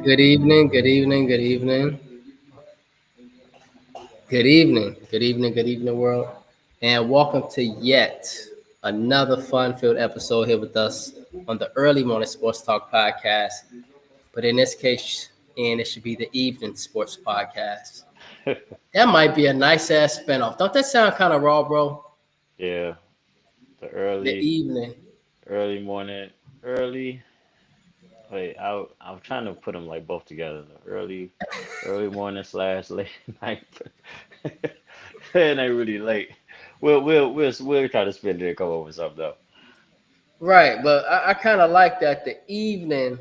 Good evening, good evening, good evening, good evening, world, and welcome to yet another fun-filled episode here with us on the Early Morning Sports Talk podcast. But in this case, and it should be the Evening Sports Podcast. That might be a nice ass spinoff. Don't that sound kind of raw, bro? Yeah, the The evening. early morning, early. Wait, I'm trying to put them like both together. Early morning slash late night. It ain't really late. We'll try to spin it and come up with something though. Right, but I kind of like that the evening.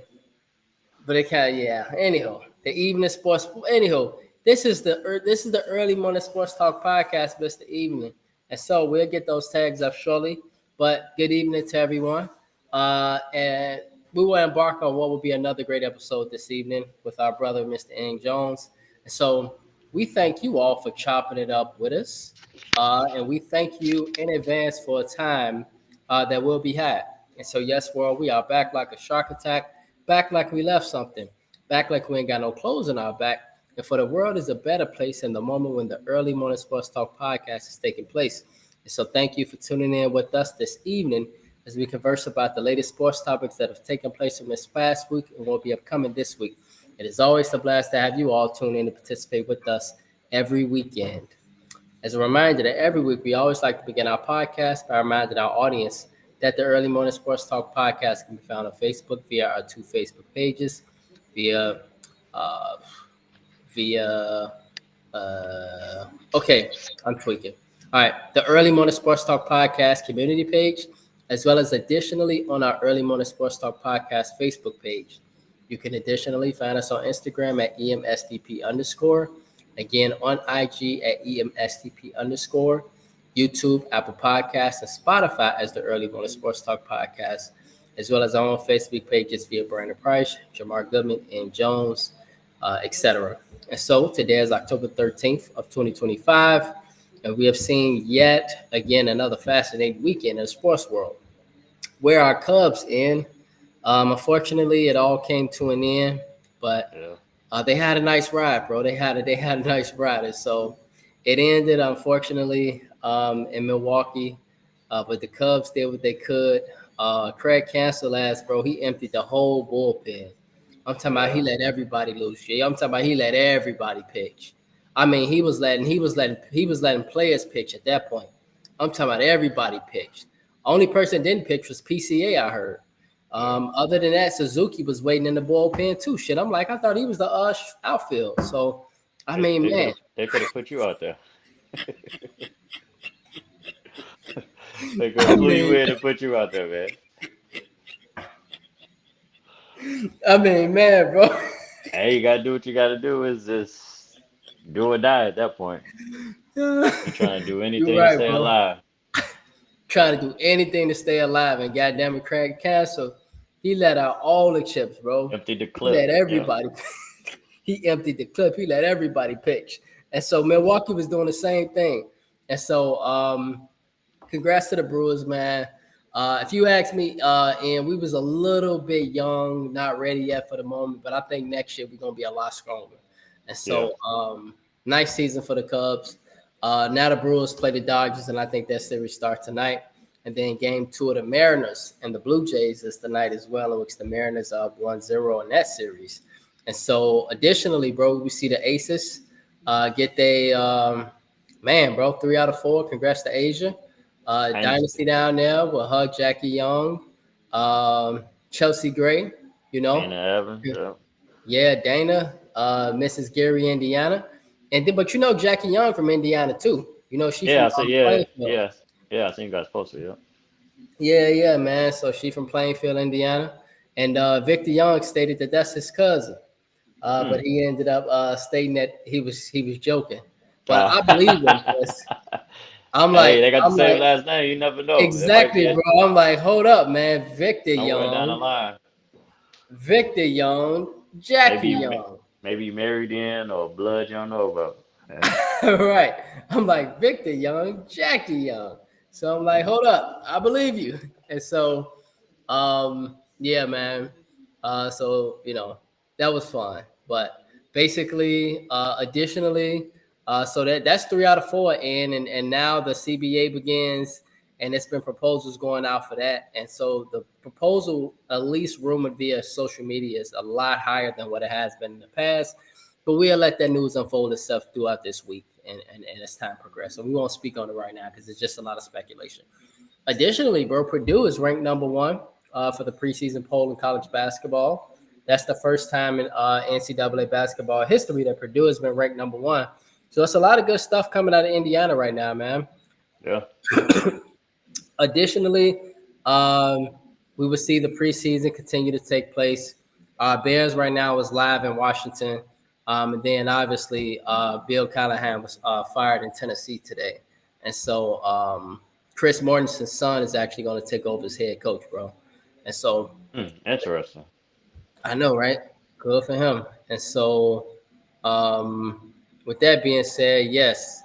But it kind of yeah. Anyhow, the evening sports. Anyhow, this is the early morning sports talk podcast, Mr. Evening, and so we'll get those tags up shortly. But good evening to everyone, and we will embark on what will be another great episode this evening with our brother, Mr. Ing Jones. And so we thank you all for chopping it up with us, and we thank you in advance for a time that will be had. And so yes, world, we are back like a shark attack, back like we left something, back like we ain't got no clothes on our back. And for the world is a better place in the moment when the early morning sports talk podcast is taking place. And so thank you for tuning in with us this evening as we converse about the latest sports topics that have taken place from this past week and will be upcoming this week. It is always a blast to have you all tune in and participate with us every weekend. As a reminder that every week we always like to begin our podcast by reminding our audience that the Early Morning Sports Talk podcast can be found on Facebook via our two Facebook pages, via uh, via okay, I'm tweaking. All right, the Early Morning Sports Talk podcast community page, as well as additionally on our Early Morning Sports Talk podcast Facebook page. You can additionally find us on Instagram at EMSTP underscore, again on IG at EMSTP underscore, YouTube, Apple Podcasts, and Spotify as the Early Morning Sports Talk podcast, as well as our own Facebook pages via Brandon Price, Jamar Goodman, and Jones, etc. And so today is October 13th of 2025, and we have seen yet again another fascinating weekend in the sports world where our Cubs in. Unfortunately, it all came to an end, but Yeah, they had a nice ride, bro. They had a nice ride, and so it ended unfortunately in Milwaukee. But the Cubs did what they could. Craig Cancel bro. He emptied the whole bullpen. I'm talking about he yeah. let everybody loose. Yeah, I'm talking about he let everybody pitch. I mean, he was letting players pitch at that point. I'm talking about everybody pitched. Only person that didn't pitch was PCA. I heard. Yeah. Other than that, Suzuki was waiting in the bullpen too. Shit, I'm like, I thought he was the outfield. So, I They mean, they could man, have they could have put you out there. They could I have flew you mean, in and put you out there, man. man, bro. Hey, you gotta do what you gotta do. Is just do or die at that point. You're trying to do You're anything to right, stay bro. alive. Trying to do anything to stay alive, and goddamn it, Craig Castle, he let out all the chips, bro. Empty the He let clip. Yeah. everybody. He emptied the clip. He let everybody pitch, and so Milwaukee was doing the same thing. And so, congrats to the Brewers, man. If you ask me, and we was a little bit young, not ready yet for the moment, but I think next year we're gonna be a lot stronger. And Yeah. so, nice season for the Cubs. Now the Brewers play the Dodgers, and I think that series starts tonight. And then game two of the Mariners and the Blue Jays is tonight as well, in which the Mariners are up 1-0 in that series. And so, additionally, bro, we see the Aces get they man, bro, 3 out of 4. Congrats to Asia. Dynasty. Dynasty down there will hug Jackie Young, Chelsea Gray, you Dana know. Evans. Yeah. Yeah, Dana, Mrs. Gary, Indiana. And then, but you know Jackie Young from Indiana too. You know, she Yeah. from I said yeah. Plainfield. Yeah. Yeah. I seen you guys posted. Yeah. Yeah, yeah, man. So she from Plainfield, Indiana. And Victor Young stated that that's his cousin. But Hmm. he ended up stating that he was joking. But Uh, I believe him because I'm hey, like they got the I'm same like last name. You never know. It might be exactly, it bro. I'm like, hold up, man. somewhere down the line. Victor Young, Jackie Maybe Young. maybe you married in or blood you don't know about. Yeah. Right. I'm like Victor Young, Jackie Young. So I'm like, hold up, I believe you. And so, yeah, man. So that was fun. But basically, additionally, so that's 3 out of 4 in, and now the CBA begins, and it's been proposals going out for that, and so the proposal, at least rumored via social media, is a lot higher than what it has been in the past. But we'll let that news unfold itself throughout this week, and as time progresses. So we won't speak on it right now because it's just a lot of speculation. Additionally, bro, Purdue is ranked number 1 for the preseason poll in college basketball. That's the first time in NCAA basketball history that Purdue has been ranked number 1. So it's a lot of good stuff coming out of Indiana right now, man. Yeah. Additionally, um, we will see the preseason continue to take place. Bears right now is live in Washington. And then obviously, Bill Callahan was fired in Tennessee today. And so Chris Mortensen's son is actually going to take over as head coach, bro. And so Interesting. I know, right? Good for him. And so, with that being said, yes,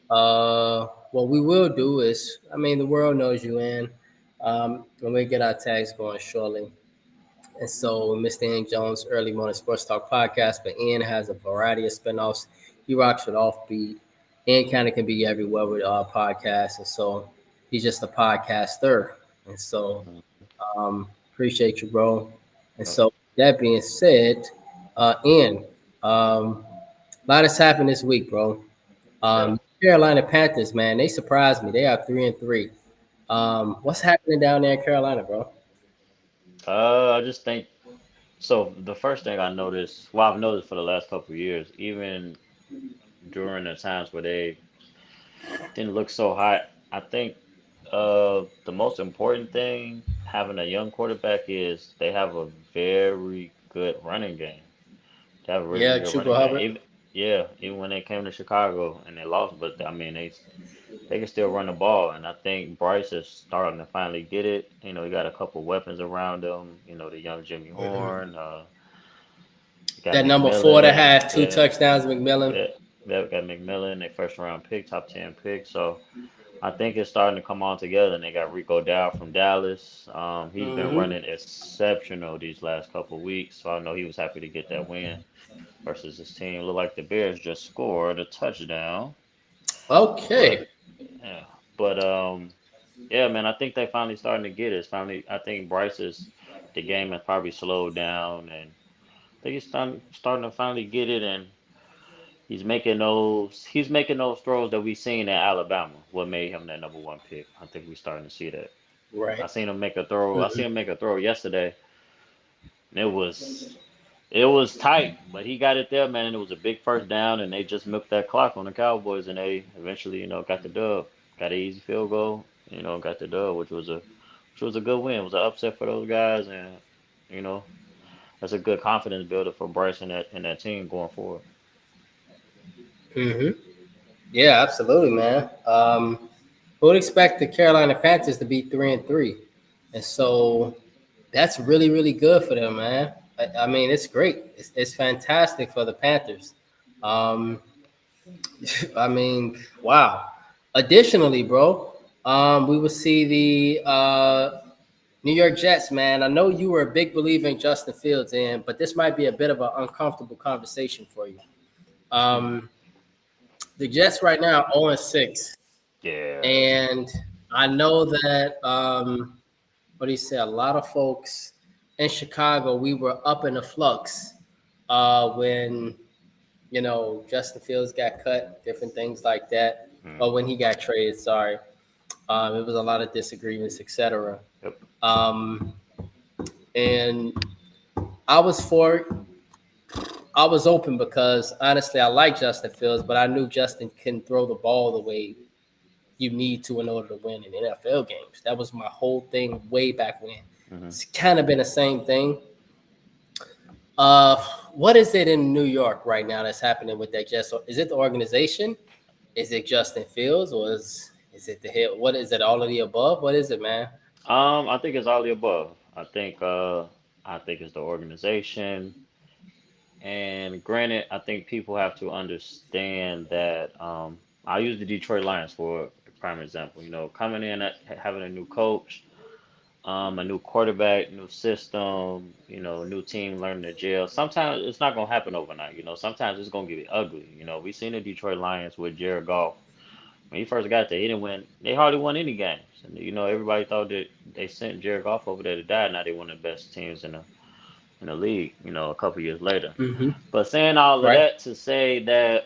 what we will do is, I mean, the world knows you in. When we get our tags going shortly. And so, Mr. Ian Jones, Early Morning Sports Talk podcast, but Ian has a variety of spinoffs. He rocks with Offbeat. Ian kind of can be everywhere with podcasts. And so, he's just a podcaster. And so, appreciate you, bro. And Yeah. so, that being said, Ian, a lot has happened this week, bro. Yeah. Carolina Panthers, man, they surprised me. They are 3-3. What's happening down there in Carolina, bro? I just think so. The first thing I noticed, well, I've noticed for the last couple of years, even during the times where they didn't look so hot, I think the most important thing having a young quarterback is they have a very good running game. They have a really Yeah, good Chuba running game. Hubbard. Even when they came to Chicago and they lost, but I mean they can still run the ball, and I think Bryce is starting to finally get it. You know, he got a couple weapons around him. You know, the young Jimmy Horn. You got That number 4 that McMillan. has two Yeah, touchdowns, McMillan. yeah. They got McMillan, their first round pick, top 10 pick. So I think it's starting to come on together. And they got Rico Dow from Dallas. He's been Hmm. running exceptional these last couple of weeks. So I know he was happy to get that win versus his team. Looked like the Bears just scored a touchdown. But Okay. yeah, but yeah, man, I think they finally starting to get it. It's finally, I think the game has probably slowed down, and I think he's starting to finally get it, and he's making those throws that we seen at Alabama. What made him that number 1 pick? I think we're starting to see that. I Right. seen him make a throw. I Hmm. seen him make a throw yesterday, and it was tight, but he got it there, man. And it was a big first down, and they just milked that clock on the Cowboys, and they eventually, got the dub, got an easy field goal, got the dub, which was a good win. It was an upset for those guys, and you know that's a good confidence builder for Bryce and that team going forward. Hmm. Yeah, absolutely, man. Who would expect the Carolina Panthers to be 3-3? And so that's really, really good for them, man. I mean, it's great. It's fantastic for the Panthers. Um, I mean, wow. Additionally, bro, we will see the New York Jets, man. I know you were a big believer in Justin Fields, but this might be a bit of an uncomfortable conversation for you. Um, the Jets right now are 0-6, Yeah. and I know that what do you say? A lot of folks in Chicago, we were up in the flux when Justin Fields got cut, different things like that. Mm, Or when he got traded, sorry. It was a lot of disagreements, etc. yep. Um, and I was for I was open because honestly, I like Justin Fields, but I knew Justin can throw the ball the way you need to in order to win in NFL games. That was my whole thing way back when. Hmm. It's kind of been the same thing. Uh, what is it in New York right now that's happening with that Jets? Is it the organization? Is it Justin Fields, or is it the head? What is it? All of the above? What is it, man? I think it's all the above. I think it's the organization. And granted, I think people have to understand that I use the Detroit Lions for a prime example. Coming in at having a new coach, a new quarterback, new system, new team learning to gel. Sometimes it's not gonna happen overnight. Sometimes it's gonna get ugly. We seen the Detroit Lions with Jared Goff when he first got there. He didn't win. They hardly won any games, and everybody thought that they sent Jared Goff over there to die. Now they one of the best teams in the league. A couple years later. Mm-hmm. But saying all of Right. that to say that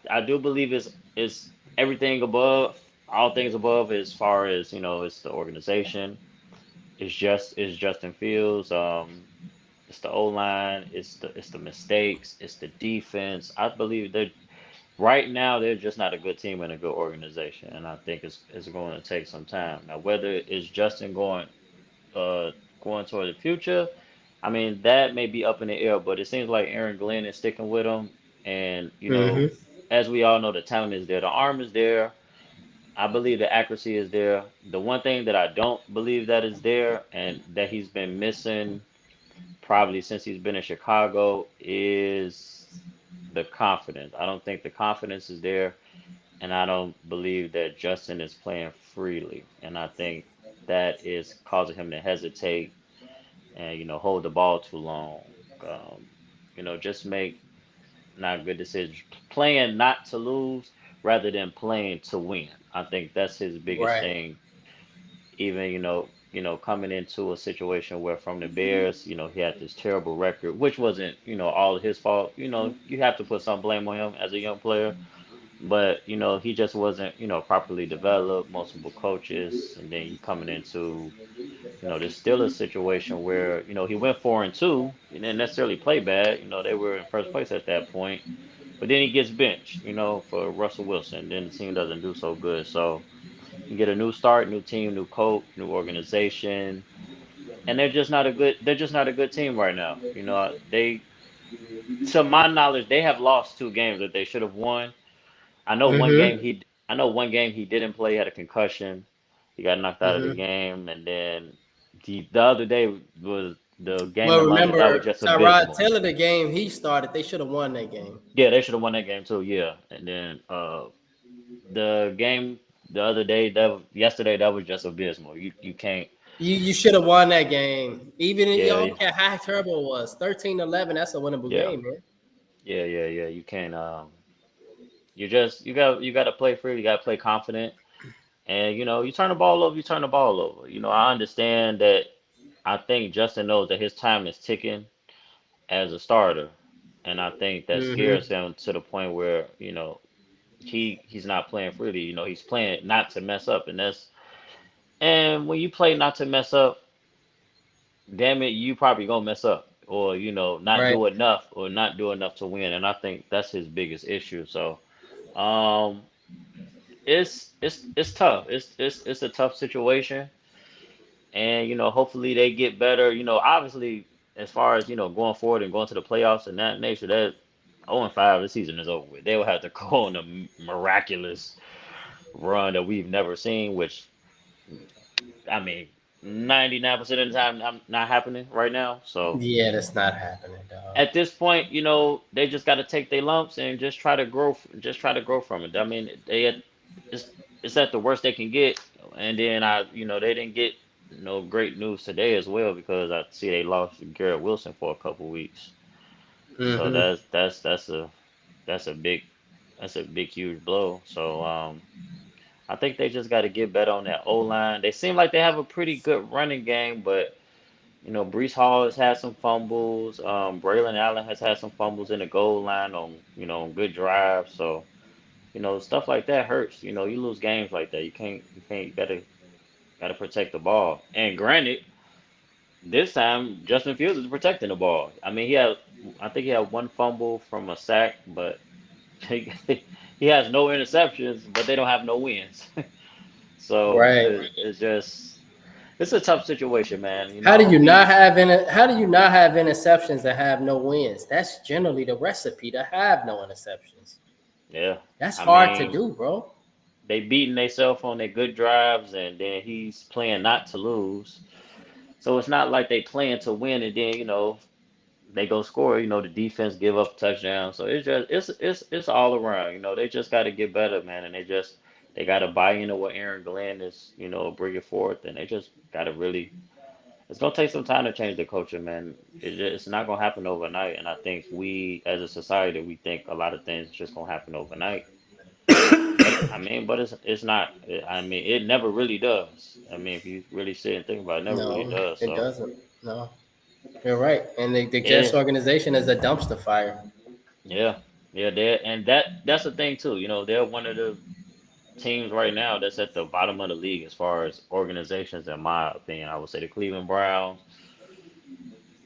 I do believe it's everything above, all things above as far as it's the organization. It's Justin Fields. It's the O line. It's the mistakes. It's the defense. I believe that right now they're just not a good team and a good organization, and I think it's going to take some time. Now, whether it's Justin uh going toward the future, I mean that may be up in the air, but it seems like Aaron Glenn is sticking with him, and Mm-hmm. as we all know, the talent is there, the arm is there. I believe the accuracy is there. The one thing that I don't believe that is there and that he's been missing probably since he's been in Chicago is the confidence. I don't think the confidence is there, and I don't believe that Justin is playing freely. And I think that is causing him to hesitate and hold the ball too long. Um, just make not good decisions. Playing not to lose rather than playing to win. I think that's his biggest Right. thing. Even coming into a situation where from the Bears, he had this terrible record, which wasn't all his fault. You have to put some blame on him as a young player, but he just wasn't properly developed. Multiple coaches, and then you coming into there's still a situation where he went 4-2. He didn't necessarily play bad. They were in first place at that point, but then he gets benched. For Russell Wilson. Then the team doesn't do so good. So you get a new start, new team, new coach, new organization, and they're just not a good team right now. To my knowledge, they have lost two games that they should have won. I know one game Mm-hmm. he I know one game he didn't play, he had a concussion. He got knocked out of the Mm-hmm. game, and then the other day was the game Well, in London. That was remember just Tyrod abysmal. Taylor, the game he started, they should have won that game. Yeah, they should have won that game too. Yeah, and then the game the other day yesterday that was just abysmal. You can't. You should have won that game. Even in Yeah, y'all care how terrible it was. 13-11, that's a winnable yeah, game, man. yeah. You can't. You got to play free. You got to play confident. And you turn the ball over, you turn the ball over. I understand that. I think Justin knows that his time is ticking as a starter, and I think that scares Mm-hmm. him to the point where he's not playing freely. He's playing not to mess up, and when you play not to mess up, damn it, you probably gonna mess up or not Right. do enough or not do enough to win. And I think that's his biggest issue. So um, it's tough. It's a tough situation, and hopefully they get better. Obviously as far as going forward and going to the playoffs and that nature, that 0-5 the season is over with. They will have to go on a miraculous run that we've never seen, which I mean 99% of the time not happening right now. So Yeah, that's not happening, dog. at this point, they just got to take their lumps and just try to grow, just try to grow from it. I mean, it's it's at the worst they can get, and then they didn't get no great news today as well because I see they lost Garrett Wilson for a couple weeks. So Mm-hmm. that's a big that's a big huge blow. So I think they just got to get better on that O line. They seem like they have a pretty good running game, but Brees Hall has had some fumbles. Braylon Allen has had some fumbles in the goal line on good drives. So, stuff like that hurts. You lose games like that. You gotta protect the ball. And granted, this time Justin Fields is protecting the ball. I mean, I think he had one fumble from a sack, but he, he has no interceptions, but they don't have no wins. So Right. it's a tough situation, man. How I do you hope not he, have how do you not have interceptions and have no wins? That's generally the recipe to have no interceptions. yeah. That's I hard to mean, do, bro. they beating themselves on their good drives, and then he's playing not to lose. So it's not like they playing to win, and then they go score. The defense give up a touchdown. So it's just it's all around. They just got to get better, man, and they got to buy into what Aaron Glenn is, bringing forth, and they just got to really. It's gonna take some time to change the culture, man. It's not gonna happen overnight, and I think we, as a society, we think a lot of things just gonna happen overnight. But it's not. I mean, it never really does. I mean, if you really sit and think about it, it never really No, does. it So doesn't. No, you're right. And the yeah, Jets organization is a dumpster fire. yeah, yeah. That's the thing too. They're one of the teams right now that's at the bottom of the league as far as organizations, in my opinion. I would say the Cleveland Browns.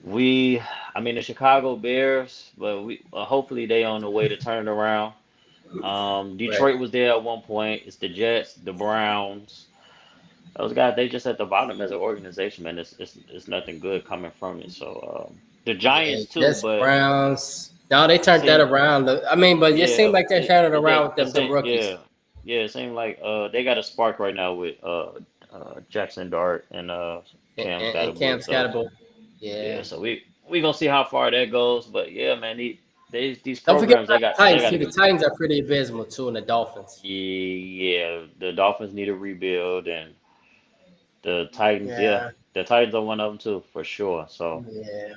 We, I mean, the Chicago Bears, but we hopefully they on the way to turn it around. Right. Detroit was there at one point. It's the Jets, the Browns. Those guys, they just at the bottom as an organization, man. It's nothing good coming from it. So the Yeah, Giants too, Jets, but Browns. No, they it turned that seemed around. I mean, but it seemed yeah, like they turned it around with them it rookies. yeah, it seemed like they got a spark right now with Jackson Dart and And, Cam and Cam Scatterbo. So Scatterbo. Yeah. yeah, so we gonna see how far that goes. But yeah, man, these Don't forget programs about the they Titans got too. to The be Titans are pretty abysmal too, and the Dolphins. yeah. The Dolphins need a rebuild, and the Titans, yeah, Yeah. the Titans are one of them too for sure. So Yeah.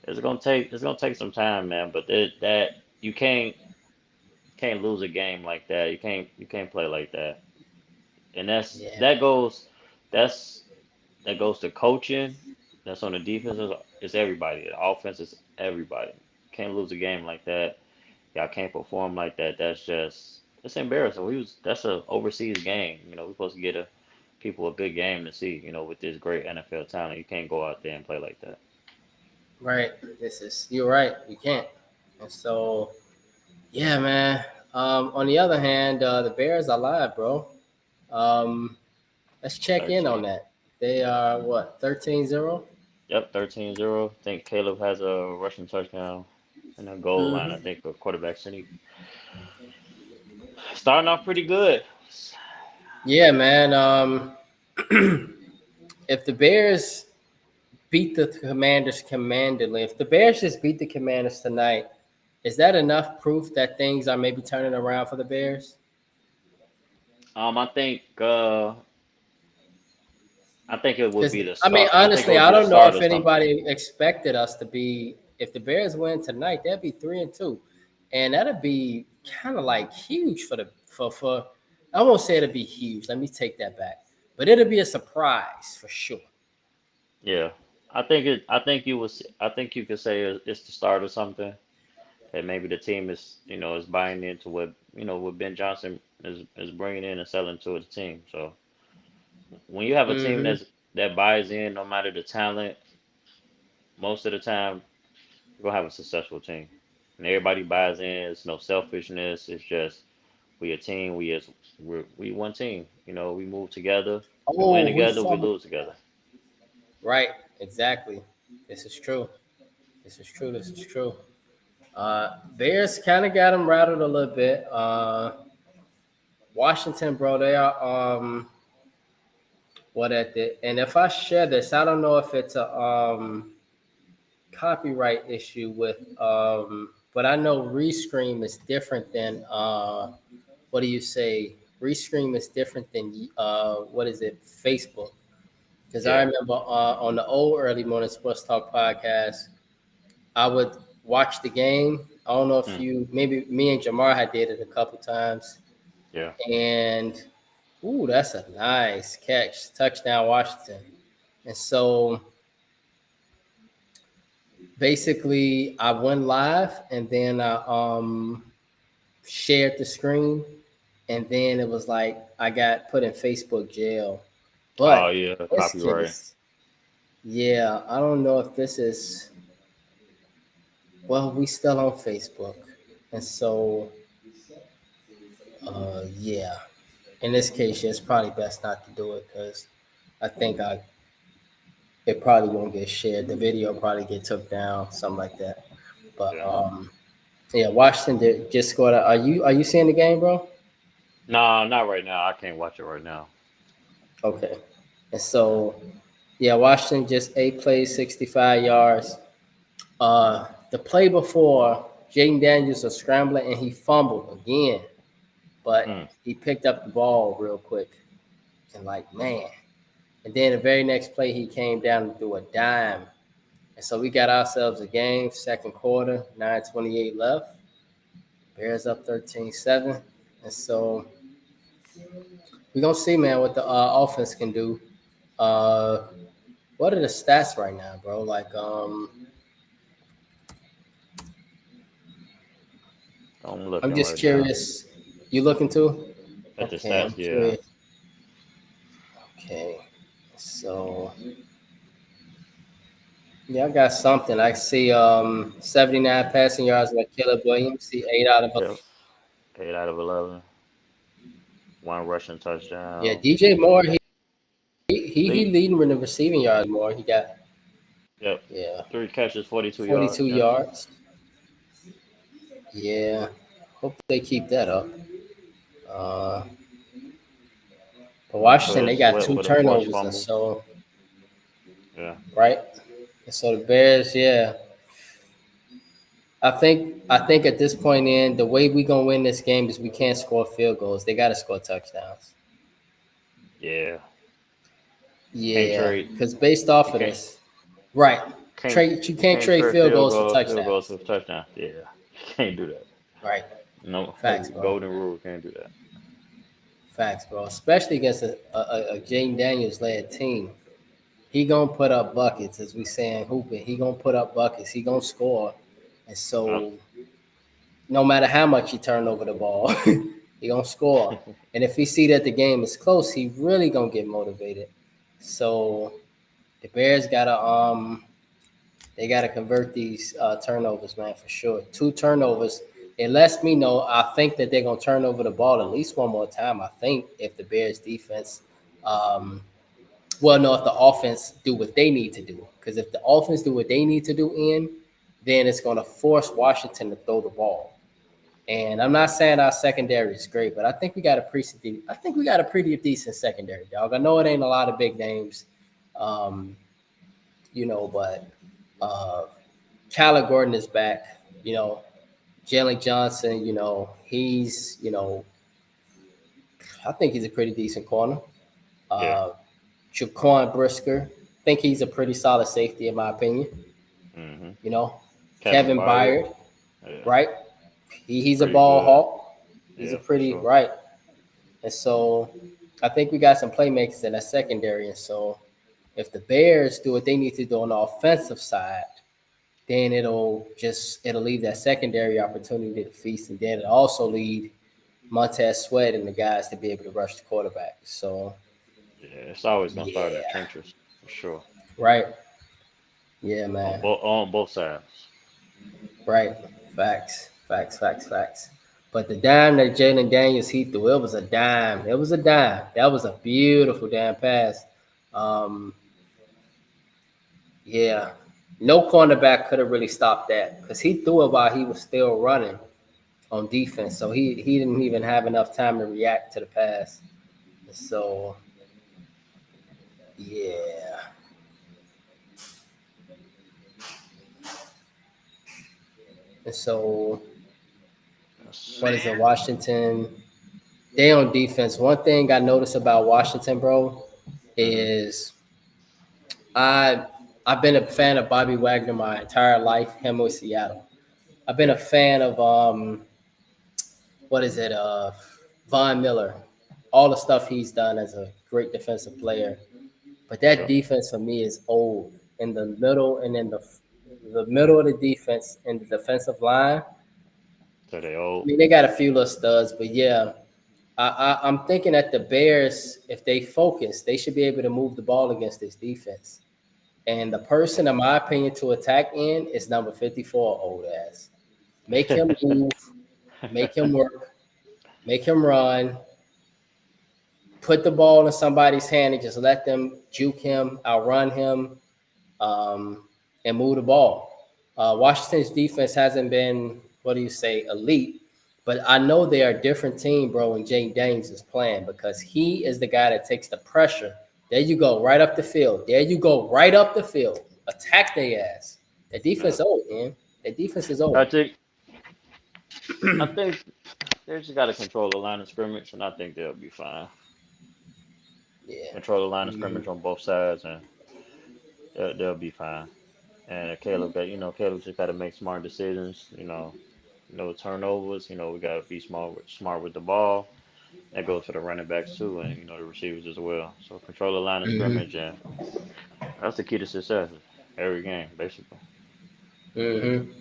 it's gonna take some time, man. But that you can't lose a game like that. You can't play like that. And Yeah. that's that goes to coaching. That's on the defense. It's everybody. The offense is everybody. Can't lose a game like that. Y'all can't perform like that. It's embarrassing. That's a overseas game. We're supposed to get people a big game to see. With this great NFL talent, you can't go out there and play like that. Right. You're right. You can't. And so, yeah, man. On the other hand, the Bears are live, bro. Um, let's check in on 13. that. They are what, 13-0? Yep, 13-0. I think Caleb has a rushing touchdown and a goal line. I Mm-hmm. think a quarterback city. Starting off pretty good. Yeah, man. If the Bears beat the Commanders commandingly, if the Bears just beat the Commanders tonight, is that enough proof that things are maybe turning around for the Bears? I think it would Because be the I mean, start. I think it honestly, would I be the don't know start if of something. anybody expected us to be. If the Bears win tonight, they'd be 3-2, and that'd be kind of like huge for the for. I won't say it'd be huge. Let me take that back, but it'd be a surprise for sure. Yeah, I think you could say it's the start of something. That maybe the team is buying into what Ben Johnson is bringing in and selling to his team. So when you have a team Mm-hmm. that buys in, no matter the talent, most of the time you're gonna have a successful team. And everybody buys in. It's no selfishness. It's just we a team. We one team. We move together. We win Oh, we together. We fumbled. lose together. Right, exactly. This is true. This is true. This is true. Bears kind of got them rattled a little bit. Washington, bro, they are what at the and if I share this, I don't know if it's a copyright issue with but I know Rescream is different than what do you say? Rescream is different than what is it? Facebook. Because I Yeah. remember on the old early morning sports talk podcast, I would watch the game. I don't know if Hmm. you maybe me and Jamar had did it a couple times, Yeah. and ooh, that's a nice catch, touchdown Washington. And so basically, I went live, and then I shared the screen, and then it was like I got put in Facebook jail. Oh But yeah. in this Copyright. case, yeah, I don't know if this is well, we still on Facebook, and so yeah, in this case, yeah, it's probably best not to do it because I think it probably won't get shared. The video probably get took down, something like that. But Yeah. yeah, Washington just scored. Are you seeing the game, bro? No, not right now. I can't watch it right now. Okay, and so yeah, Washington just 8 plays, 65 yards. The play before, Jaden Daniels was scrambling and he fumbled again. but Mm. he picked up the ball real quick and like man. And then the very next play, he came down and threw a dime. And so we got ourselves a game, second quarter, 9:28 left. Bears up 13-7. And so we're going to see, man, what the offense can do. What are the stats right now, bro? Like, I'm I'm looking just right now curious. You looking too? at the Okay, I'm stats. Yeah. curious. Okay, so yeah, I got something. I see 79 passing yards like Caleb Williams. See 8 out of Yep. 8 out of 11. One rushing yeah. touchdown. DJ Moore, he Lead. leading in the receiving yards more. He got Yep. yeah 3 catches, 42 yards. 42 Yep. yards. Yeah, hope they keep that up. Uh, but Washington they Montez got Sweat 2 with a forced turnovers, and fumble. so Yeah. right. And so the Bears, yeah. I think at this point in the way we gonna win this game is we can't score field goals. They got to score touchdowns. Yeah. Can't Yeah, trade. because based off You of can't. this, right? Can't. Trade you You can't can't trade trade field goals for field goals touchdowns. with touchdown. Yeah. You can't do that. Right. No. Facts, bro. Golden rule. Can't do that. Facts, bro. Especially against a Jaden Daniels led team. He gonna put up buckets, as we saying hooping. He gonna put up buckets. He gonna score, and Yep. so no matter how much he turn over the ball, he gonna score. And if he see that the game is close, he really gonna get motivated. So the Bears gotta convert these turnovers, man, for sure. 2 turnovers. It lets me know. I think that they're gonna turn over the ball at least one more time. I think if the Bears defense, well, no, if the offense do what they need to do, because if the offense do what they need to do, then it's gonna force Washington to throw the ball. And I'm not saying our secondary is great, but I think we got a pretty decent secondary, dog. I know it ain't a lot of big names, um, but Kyler Gordon is back. Jalen Johnson. I think he's a pretty decent corner. Yeah. Uh, Jaquan Brisker, think he's a pretty solid safety in my opinion. Mm-hmm. You know, Kevin Kevin Byard. Byard, Yeah. right? He's a Pretty ball good. hawk. He's a Yeah, for pretty sure. right. And so I think we got some playmakers in that secondary. And so if the Bears do what they need to do on the offensive side, then it'll leave that secondary opportunity to feast, and then it'll also lead Montez Sweat and the guys to be able to rush the quarterback. So Yeah, it's always gonna start in the yeah, trenches for sure. right. Yeah, On man. both sides. Right. Facts. Facts. Facts. Facts. But the dime that Jalen Daniels he threw, it was a dime. It was a dime. That was a beautiful damn pass. Um, yeah. No cornerback could have really stopped that because he threw it while he was still running on defense. So he didn't even have enough time to react to the pass. So yeah. And so Let's what see. is it? Washington. They on defense. One thing I noticed about Washington, bro, Mm-hmm. is I I've been a fan of Bobby Wagner my entire life. Him with Seattle. I've been a Yeah. fan of what is it? Von Miller. All the stuff he's done as a great defensive player. But that Yep. defense for me is old. In the middle and in the middle of the defense and the defensive line. So they I old. mean, they got a few little studs, but yeah, I'm thinking that the Bears, if they focus, they should be able to move the ball against this defense. And the person, in my opinion, to attack in is number 54, old ass. Make him move, make him work, make him run, put the ball in somebody's hand and just let them juke him, outrun him, and move the ball. Washington's defense hasn't been, what do you say, elite. But I know they are a different team, bro, when Jay Daniels is playing because he is the guy that takes the pressure. There you go, right up the field. There you go, right up the field. Attack their ass. The Yeah. defense old, man. The defense is I old. think I think They just got to control the line of scrimmage, and I think they'll be fine. Yeah. Control the line of Hmm. scrimmage on both sides, and they'll be fine. And Caleb just got to make smart decisions. No turnovers. We got to be smart with the ball. That goes for the running backs too, and the receivers as well. So control the line of Hmm. scrimmage, and that's the key to success every game, basically. Hmm.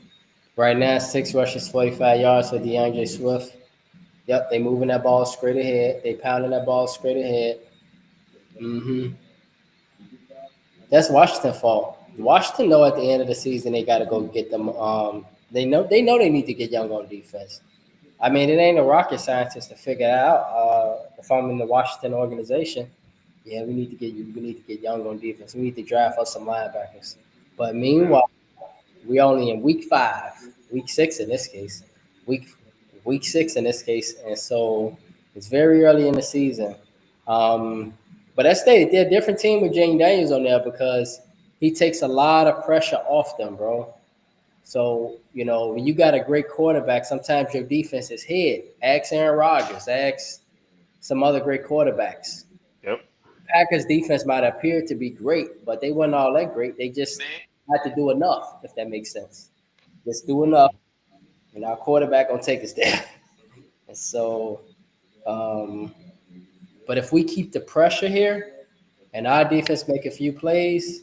Right now, 6 rushes, 45 yards for DeAndre Swift. Yep, they moving that ball straight ahead. They pounding that ball straight ahead. Hmm. That's Washington's fault. Washington know at the end of the season they got to go get them. They know they need to get young on defense. I mean, it ain't a rocket scientist to figure it out. If I'm in the Washington organization, yeah, we need to get young on defense. We need to draft us some linebackers. But Yeah. meanwhile, we only in week 6 in this case, week week 6 in this case, and so it's very early in the season. Um, but I stated they're a different team with Jane Daniels on there because he takes a lot of pressure off them, bro. So, when you got a great quarterback, sometimes your defense is head. Ask Aaron Rodgers, ask some other great quarterbacks. Yep. Packers defense might appear to be great, but they weren't all that great. They just had to do enough, if that makes sense. Just do enough, Hmm. and our quarterback gonna take us there. And so, um, but if we keep the pressure here and our defense make a few plays,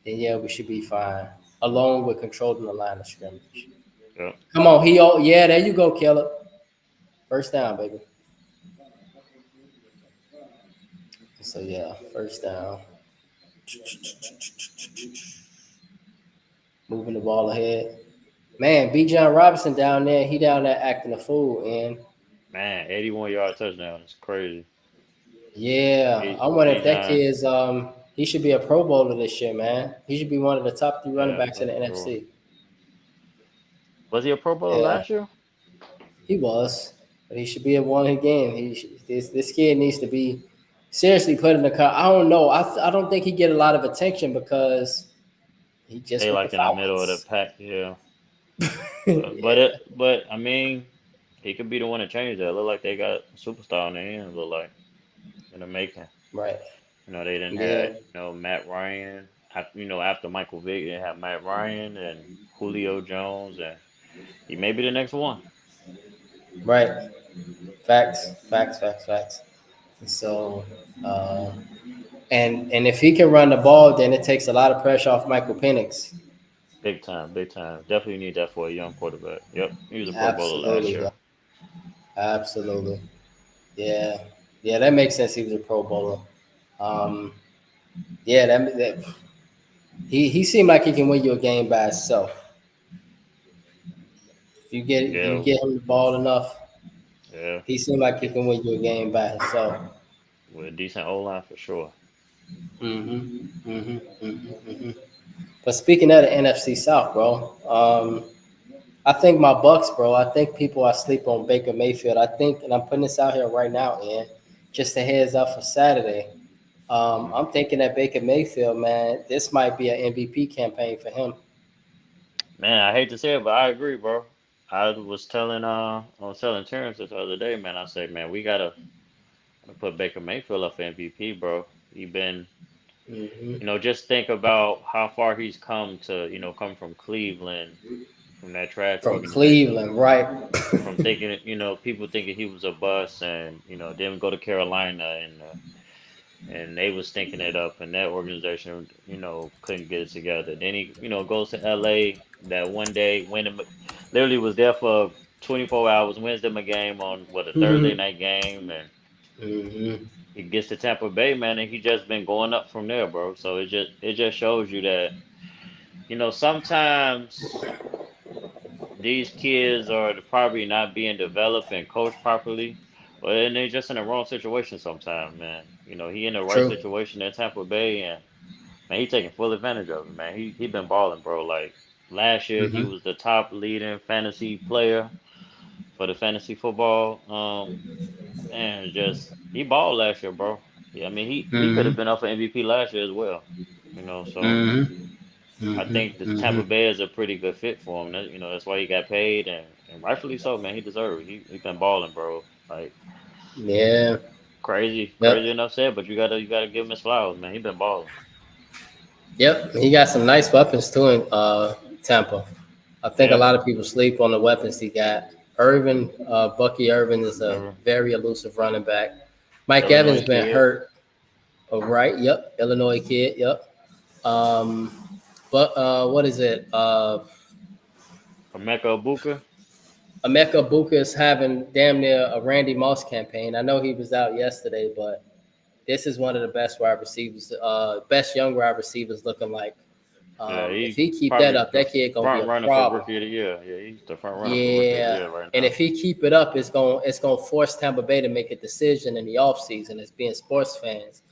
then yeah, we should be fine. Along with controlling the line of scrimmage. Yep. Come on, yeah, there you go, Caleb. First down, baby. So yeah, first down. Moving the ball ahead. Man, B. John Robinson down there, he down there acting a fool, and Man, 81-yard touchdown is crazy. yeah, I wonder if that Bijan, kid is he should be a Pro Bowler this year, man. He should be one of the top 3 running yeah, backs in for the sure. NFC. Was he a Pro Bowler Yeah, last year? he was, but he should be at one again. This kid needs to be seriously put in the car. I don't know. I don't think he get a lot of attention because he just They with the like in the middle of the Falcons. pack, yeah. Yeah, But I mean, he could be the one to change that. Look like they got a superstar on the end. Look like in the making. right. They didn't Yeah, have Matt Ryan. After Michael Vick, they have Matt Ryan and Julio Jones, and he may be the next one. right. Facts, facts, facts, facts. So, uh, and if he can run the ball, then it takes a lot of pressure off Michael Penix. Big time, big time. Definitely need that for a young quarterback. Yep, he was a Pro Bowler last Absolutely, year. bro. Absolutely. Yeah, yeah, that makes sense. He was a Pro Bowler. Um, yeah, that he seemed like he can win you a game by himself. If you Yeah, get him the ball enough, yeah. he seemed like he Get can win you a game by himself. with a decent O line for sure. Mm-hmm. Mm-hmm. Mm-hmm. Mm-hmm. But speaking of the NFC South, bro, I think my Bucks, bro. I think people are sleep on Baker Mayfield. I think, and I'm putting this out here right now, and just a heads up for Saturday. Mm. I'm thinking that Baker Mayfield, man, this might be an MVP campaign for him. Man, I hate to say it, but I agree, bro. I was telling Terrence this the other day, man. I said, man, we gotta put Baker Mayfield up for MVP, bro. He been, Hmm. just think about how far he's come to, come from Cleveland, from that trash From organization, Cleveland, right? from thinking, people thinking he was a bust, and then go to Carolina, and they was thinking it up, and that organization, couldn't get it together. Then he, goes to LA that one day, literally was there for 24 hours, wins them a game on what, a Thursday Hmm. night game, and Hmm. he gets to Tampa Bay, man, and he just been going up from there, bro. So it just shows you that, sometimes these kids are probably not being developed and coached properly, but then they're just in the wrong situation sometimes, man. He in the right True. situation at Tampa Bay, and man, he taking full advantage of it, man. He been balling, bro. Like last year, he Hmm. was the top leading fantasy player for the fantasy football. Man, just he balled last year, bro. Yeah, I mean he could have Hmm. been up for MVP last year as well. So Hmm. I think the Tampa Bay is a pretty good fit for him. You know, that's why he got paid, and rightfully so, man. He deserves it. He been balling, bro. Like Yeah. crazy Yep. enough said, but you gotta give him his flowers, man. He been balling. Yep. He got some nice weapons too in Tampa. I think a Yeah, lot of people sleep on the weapons he got. Irvin, Bucky Irvin is a Irvin, very elusive running back. Mike Evans Illinois been kid, hurt. Oh, right. Yep. Illinois kid. Yep. Um, but what is it? Emeka Ibuka. Emeka Buka is having damn near a Randy Moss campaign. I know he was out yesterday, but this is one of the best wide receivers, best young wide receivers looking like. Yeah, If he he keep that probably up, the that kid gonna be front a runner for problem. rookie of the year. Yeah, he's the front runner for rookie of the Yeah, year right and now. if he keep it up, it's gonna force Tampa Bay to make a decision in the offseason as being sports fans.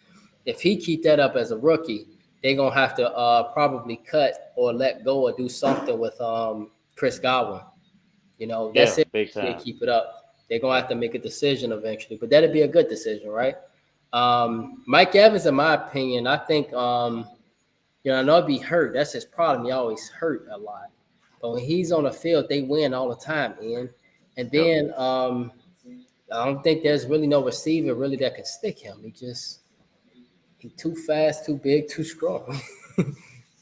If he keep that up as a rookie, they're gonna have to probably cut or let go or do something with Chris Godwin. You know, that's Yeah, it. big They time. keep it up. They're gonna Yep. have to make a decision eventually, but that'd be a good decision, right? Mike Evans, in my opinion, I think I know he'd be hurt. That's his problem. He always hurt a lot. But when he's on the field, they win all the time, Ian. And Yep. then I don't think there's really no receiver really that can stick him. He too fast, too big, too strong.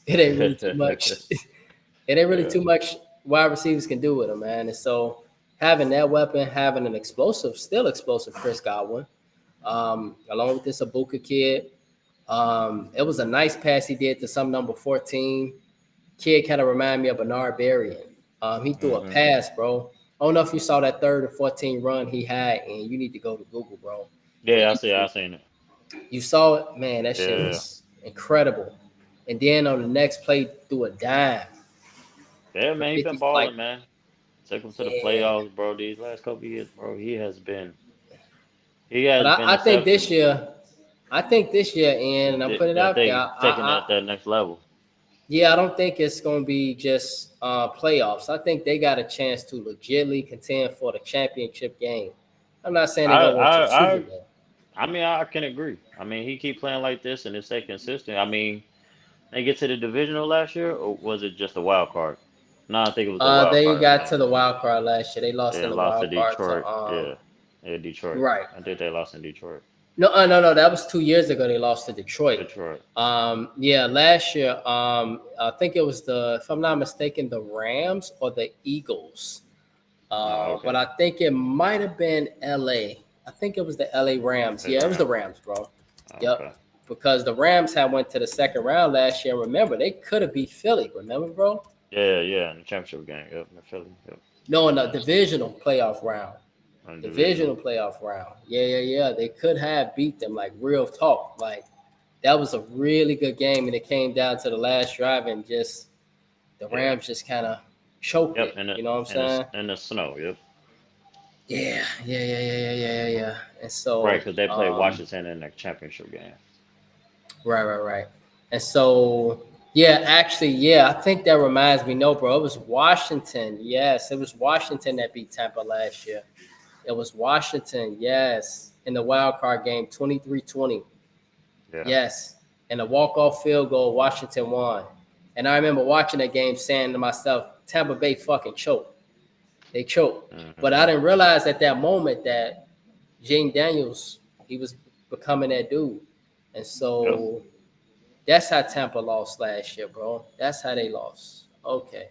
It ain't really too much. It ain't really Yeah. too much wide receivers can do with him, man. And so having that weapon, having an explosive, still explosive Chris Godwin, along with this Abuka kid, it was a nice pass he did to some number 14. Kid kind of reminded me of Bernard Berrien. He threw a Hmm. pass, bro. I don't know if you saw that 3rd and 14 run he had, and you need to go to Google, bro. But Yeah, I see. I seen it. you saw it, man. That shit Yeah. was incredible. And then on the next play, threw a dime Yeah, for man, he been 50, like, balling, man. Took him to the yeah. playoffs, bro. These last couple years, bro, he But has been I think this exceptional. year, Ian, and I'm putting it I out there. think taking it at that next level. Yeah, I don't think it's going to be just playoffs. I think they got a chance to legitimately contend for the championship game. I'm not saying they're I going to win to the I Super I Bowl. I mean, I can agree. I mean, he keep playing like this and it stay consistent. I mean, they get to the divisional last year, or was it just a wild card? No, I think it was the wild They card got to last the year. wild card last year. They lost Yeah, in the lost to wild card to Detroit. Yeah, Detroit. right. I think they lost in Detroit. No. That was 2 years ago. They lost to Detroit. Detroit. Yeah, last year. I think it was if I'm not mistaken, the Rams or the Eagles. Oh, But okay. I think it might have been LA. I think it was the LA Rams. They Yeah, it was the ran. Rams, bro. Oh, okay. Yep. Because the Rams had went to the second round last year. Remember, they could have beat Philly. Remember, bro? Yeah, in the championship game. Yep, in Philly. Yep, No, in the divisional playoff round. individual. Divisional playoff round. Yeah. They could have beat them. Like real talk. Like that was a really good game, and it came down to the last drive, and just the Yeah. Rams just kind of choked Yep, it. You know what I'm saying? in the snow. Yep. Yeah. And Right, so, because they played Washington in the championship game. right. And so, yeah, actually, yeah, I think that reminds me. No, bro, it was Washington. Yes, it was Washington that beat Tampa last year. It was Washington, yes, in the wild card game, 23-20. Yeah. Yes, and a walk-off field goal, Washington won. And I remember watching that game saying to myself, Tampa Bay fucking choked. They choked. But I Hmm. didn't realize at that moment that Jane Daniels, he was becoming that dude. And Yep. so that's how Tampa lost last year, bro. That's how they lost. Okay.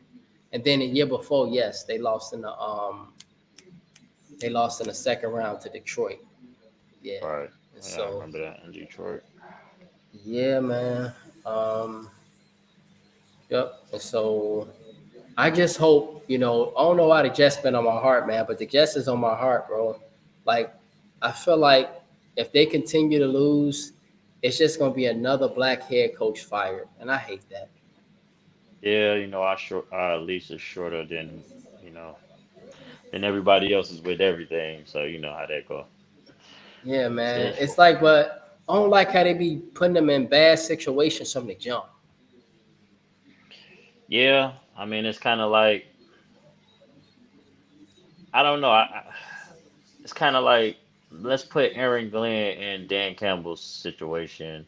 And then the year before, yes, they lost in the second round to Detroit. Yeah. Right. And Yeah, I so remember that in Detroit. yeah, man. Um, yep. And so I just hope, I don't know why the Jets been on my heart, man, but the Jets is on my heart, bro. Like, I feel like if they continue to lose, it's just gonna be another black head coach fired, and I hate that. Yeah, our lease is shorter you know, than everybody else's with everything. So you know how that go. Yeah, So, man. It's like, but I don't like how they be putting them in bad situations from the jump. yeah, I mean, it's kind of like I don't know. It's kind of like let's put Aaron Glenn and Dan Campbell's situation.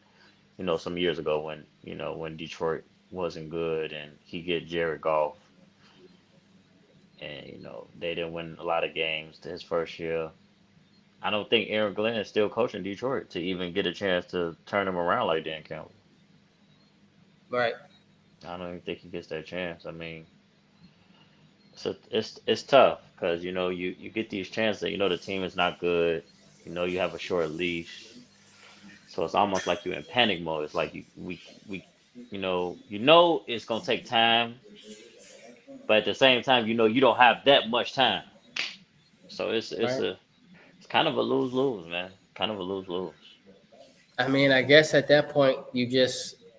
You know, some years ago when Detroit wasn't good, and he get Jared Goff, and they didn't win a lot of games his first year. I don't think Aaron Glenn is still coaching Detroit to even get a chance to turn him around like Dan Campbell. Right. I don't even think he gets that chance. I mean, it's tough because you get these chances. The team is not good. You have a short leash, so it's almost like you're in panic mode. It's like we it's gonna take time, but at the same time, you don't have that much time. So Right. it's kind of a lose lose, man. Kind of a lose lose. I mean, I guess at that point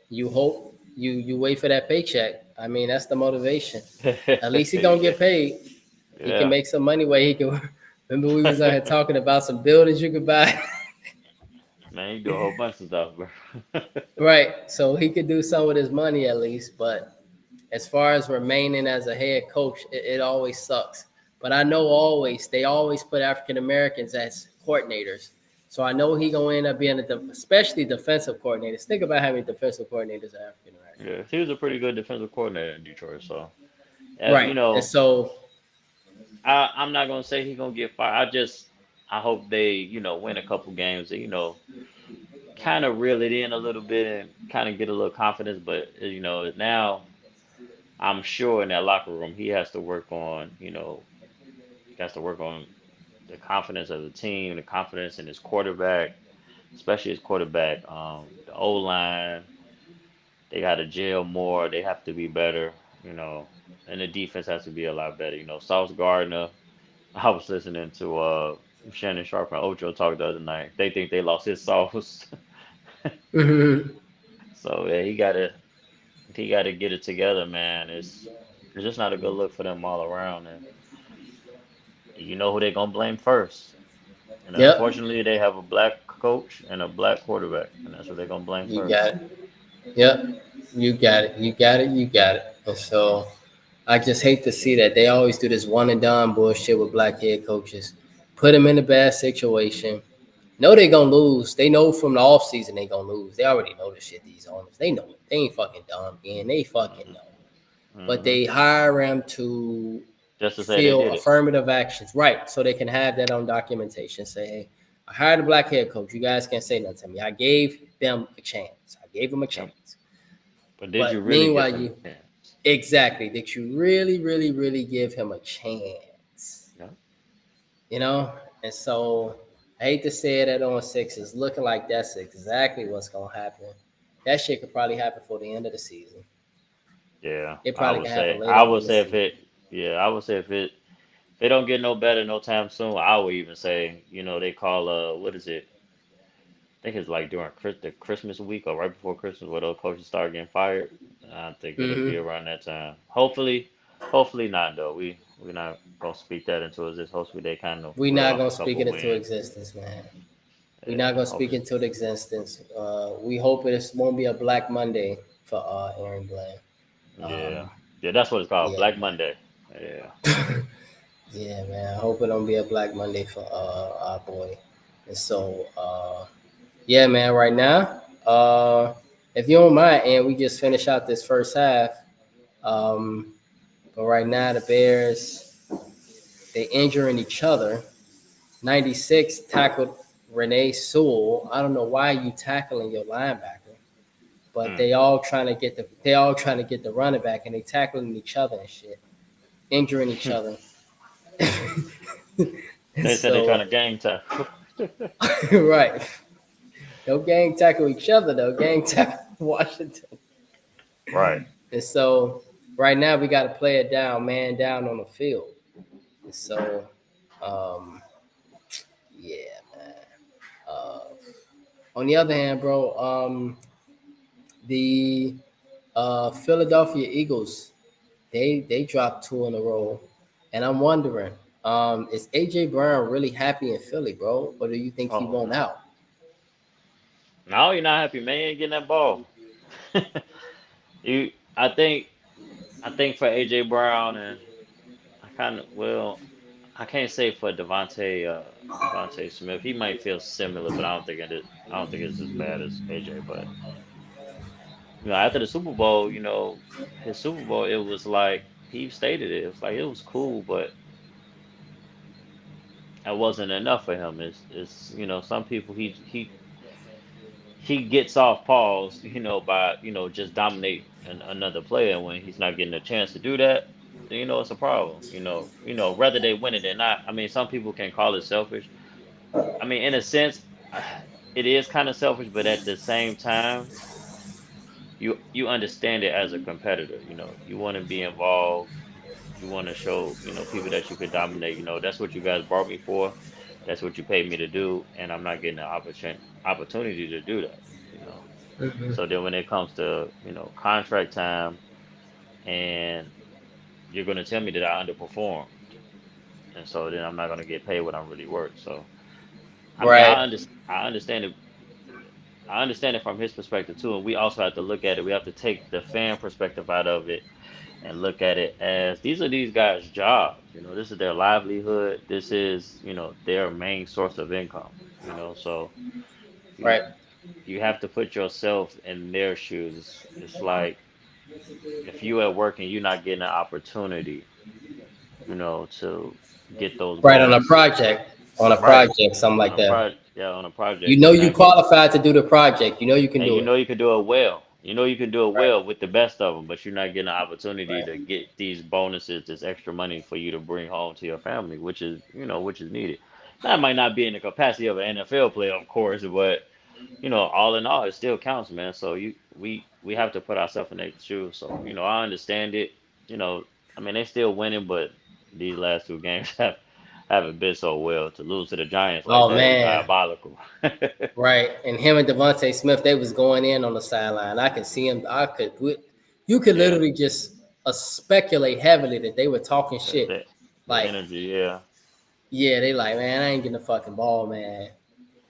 you hope you wait for that paycheck. I mean, that's the motivation. At least he gonna Yeah, get paid. He can yeah, make some money where he can. Remember, we was out here talking about some buildings you could buy. man, you do a whole bunch of stuff, bro. Right. So he could do some with his money at least. But as far as remaining as a head coach, it always sucks. But I know they always put African Americans as coordinators. So I know he gonna end up being especially defensive coordinators. Think about having defensive coordinators as African American. Yeah, he was a pretty good defensive coordinator in Detroit. So, Right. And so I'm not gonna say he's gonna get fired. I hope they win a couple games. Kind of reel it in a little bit and kind of get a little confidence. But now I'm sure in that locker room he has to work on the confidence of the team, the confidence in his quarterback, especially his quarterback. The O line, they got to jail more. They have to be better. You know, and the defense has to be a lot better. Sauce Gardner. I was listening to Shannon Sharp and Ocho talk the other night. They think they lost his sauce. mhm. So yeah, he gotta get it together, man. It's just not a good look for them all around, and you know who they're gonna blame first. And Yep, unfortunately, they have a black coach and a black quarterback, and that's what they're gonna blame you first. got it. Yep, you got it. You got it. You got it. And so I just hate to see that they always do this one and done bullshit with black head coaches. Put them in a bad situation. Know they gonna lose. They know from the off season they gonna lose. They already know this shit. These owners, they know it. They ain't fucking dumb, and they fucking Hmm. know. But Hmm. they hire him to Just to say they feel did it. affirmative actions, right? So they can have that on documentation. Say, hey, I hired a black head coach. You guys can't say nothing to me. I gave them a chance. I gave them a Yep. chance. But did you But really give meanwhile, him you a chance? exactly did you really, really, really give him a chance? Yep. You know, and so I hate to say it at on six. It's looking like that's exactly what's gonna happen. That shit could probably happen for the end of the season. Yeah, It I probably would can happen say. later I on would in the say if season. it. Yeah, I would say if they don't get no better no time soon, I would even say they call what is it? I think it's like during the Christmas week or right before Christmas where those coaches start getting fired. I think it'll be Mm-hmm. around that time. Hopefully not though. We're not gonna speak that into existence. Hopefully they kind of We reel not off gonna a speak couple it into wins. existence, man. We not Yeah, gonna speak hopefully. into the existence. We hope it won't be a Black Monday for Aaron Glenn. Yeah, Um, yeah, that's what it's called, yeah, Black Monday. Yeah. yeah, man. I hope it don't be a Black Monday for our boy. And so, yeah, man. Right now, if you don't mind, and we just finish out this first half. Um, but right now, the Bears they injuring each other. 96 tackled Renee Sewell. I don't know why you tackling your linebacker, but Mm. they all trying to get the running back, and they tackling each other and shit, injuring each other. And They said they're trying so, to gang tackle. right, don't gang tackle each other though. Gang tackle Washington. Right. And so, right now we got to play it down, man down on the field. And so, um, yeah, man. Uh, on the other hand, bro, the Philadelphia Eagles they dropped two in a row, and I'm wondering, is AJ Brown really happy in Philly, bro, or do you think he Oh won't no. out? No, you're not happy, man. You ain't getting that ball. you, I think, I think for AJ Brown and I kind of I can't say for Devontae Smith. He might feel similar, but I don't think it's as bad as AJ. But after the Super Bowl, his Super Bowl, it was like he stated it. It was like it was cool, but it wasn't enough for him. It's some people he gets off pause, by just dominate another player. When he's not getting a chance to do that, then it's a problem. Whether they win it or not. I mean, some people can call it selfish. I mean, in a sense, it is kind of selfish, but at the same time, you understand it as a competitor. You want to be involved. You want to show people that you could dominate. That's what you guys brought me for. That's what you paid me to do, and I'm not getting the opportunity to do that. You know. Mhm. So then when it comes to, contract time and you're going to tell me that I underperformed. And so then I'm not going to get paid what I'm really worth. So, I mean, Right. I understand it. I understand it from his perspective too. And we also have to look at it. We have to take the fan perspective out of it and look at it as these are these guys' jobs. This is their livelihood. This is, their main source of income. So you Right. you have to put yourself in their shoes. It's like if you at work and you're not getting an opportunity, to get those Right on a bonuses. project. On a Right. project, something like that. On a You project, know you're you not getting, qualified to do the project. You know you can and do it. you can do it well. You can do it Right. well with the best of them, but you're not getting an opportunity Right. to get these bonuses, this extra money for you to bring home to your family, which is needed. That might not be in the capacity of an NFL player, of course, but all in all, it still counts, man. So we have to put ourselves in their shoes. So I understand it. You know, I mean, they still winning, but these last two games haven't been so well. To lose to the Giants like Oh that is man. diabolical. Right. And him and Devontae Smith, they was going in on the sideline. I could see him. You could Yeah, literally just speculate heavily that they were talking shit. the Like, energy. Yeah, yeah, they like, man, I ain't getting the fucking ball, man.